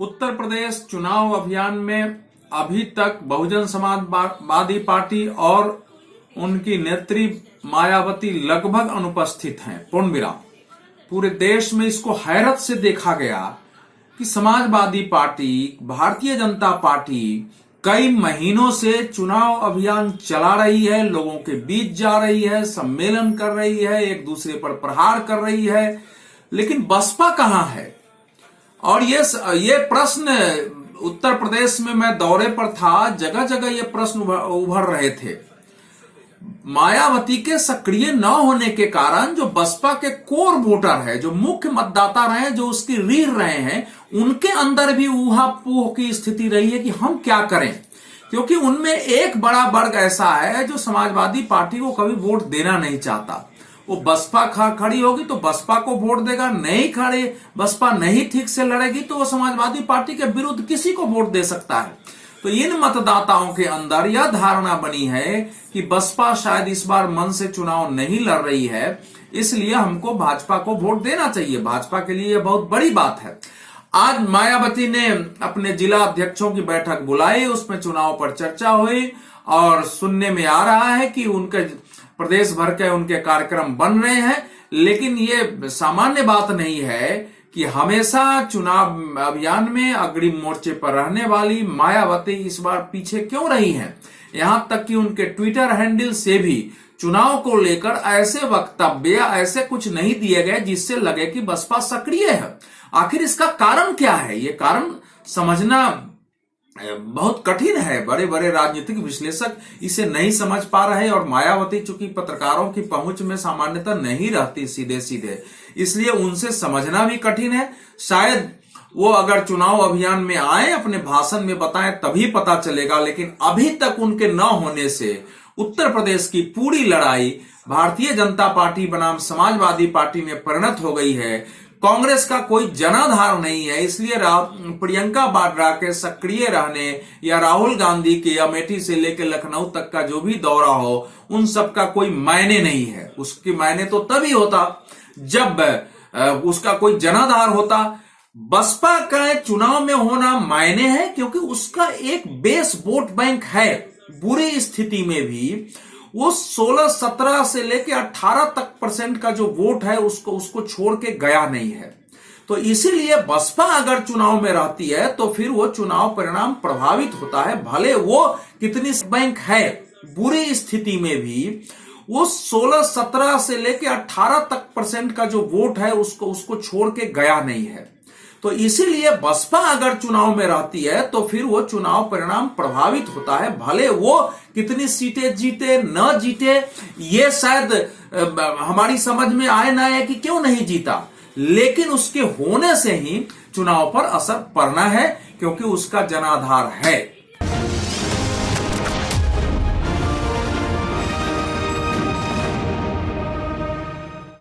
उत्तर प्रदेश चुनाव अभियान में अभी तक बहुजन समाजवादी पार्टी और उनकी नेत्री मायावती लगभग अनुपस्थित हैं। पूर्ण विराम। पूरे देश में इसको हैरत से देखा गया कि समाजवादी पार्टी, भारतीय जनता पार्टी कई महीनों से चुनाव अभियान चला रही है, लोगों के बीच जा रही है, सम्मेलन कर रही है, एक दूसरे पर प्रहार कर रही है, लेकिन बसपा कहां है? और ये प्रश्न उत्तर प्रदेश में मैं दौरे पर था, जगह जगह ये प्रश्न उभर रहे थे। मायावती के सक्रिय न होने के कारण जो बसपा के कोर वोटर है, जो मुख्य मतदाता रहे, जो उसकी रीढ़ रहे हैं, उनके अंदर भी ऊहापोह की स्थिति रही है कि हम क्या करें, क्योंकि उनमें एक बड़ा वर्ग ऐसा है जो समाजवादी पार्टी को कभी वोट देना नहीं चाहता। वो बसपा खड़ी होगी तो बसपा को वोट देगा, नहीं खड़े, बसपा नहीं ठीक से लड़ेगी तो वो समाजवादी पार्टी के विरुद्ध किसी को वोट दे सकता है। तो इन मतदाताओं के अंदर यह धारणा बनी है कि बसपा शायद इस बार मन से चुनाव नहीं लड़ रही है, इसलिए हमको भाजपा को वोट देना चाहिए। भाजपा के लिए यह बहुत बड़ी बात है। आज मायावती ने अपने जिला अध्यक्षों की बैठक बुलाई, उसमें चुनाव पर चर्चा हुई और सुनने में आ रहा है कि उनके प्रदेश भर के उनके कार्यक्रम बन रहे हैं, लेकिन ये सामान्य बात नहीं है कि हमेशा चुनाव अभियान में अग्रिम मोर्चे पर रहने वाली मायावती इस बार पीछे क्यों रही हैं। यहां तक कि उनके ट्विटर हैंडल से भी चुनाव को लेकर ऐसे वक्तव्य, ऐसे कुछ नहीं दिए गए जिससे लगे कि बसपा सक्रिय है। आखिर इसका कारण क्या है? ये कारण समझना बहुत कठिन है। बड़े बड़े राजनीतिक विश्लेषक इसे नहीं समझ पा रहे और मायावती चूंकि पत्रकारों की पहुंच में सामान्यतः नहीं रहती सीधे सीधे, इसलिए उनसे समझना भी कठिन है। शायद वो अगर चुनाव अभियान में आए, अपने भाषण में बताएं, तभी पता चलेगा, लेकिन अभी तक उनके न होने से उत्तर प्रदेश की पूरी लड़ाई भारतीय जनता पार्टी बनाम समाजवादी पार्टी में परिणत हो गई है। कांग्रेस का कोई जनाधार नहीं है, इसलिए प्रियंका वाड्रा के सक्रिय रहने या राहुल गांधी के अमेठी से लेकर लखनऊ तक का जो भी दौरा हो, उन सब का कोई मायने नहीं है। उसकी मायने तो तभी होता जब उसका कोई जनाधार होता। बसपा का चुनाव में होना मायने है क्योंकि उसका एक बेस वोट बैंक है। बुरी स्थिति में भी वो 16-17 से लेके 18 तक % का जो वोट है उसको छोड़ के गया नहीं है। तो इसीलिए बसपा अगर चुनाव में रहती है तो फिर वो चुनाव परिणाम प्रभावित होता है, भले वो कितनी बैंक है। बुरी स्थिति में भी वो 16-17 से लेके 18 तक % का जो वोट है उसको छोड़ के गया नहीं है। तो इसीलिए बसपा अगर चुनाव में रहती है तो फिर वो चुनाव परिणाम प्रभावित होता है, भले वो कितनी सीटें जीते न जीते। ये शायद हमारी समझ में आए ना है कि क्यों नहीं जीता, लेकिन उसके होने से ही चुनाव पर असर पड़ना है क्योंकि उसका जनाधार है।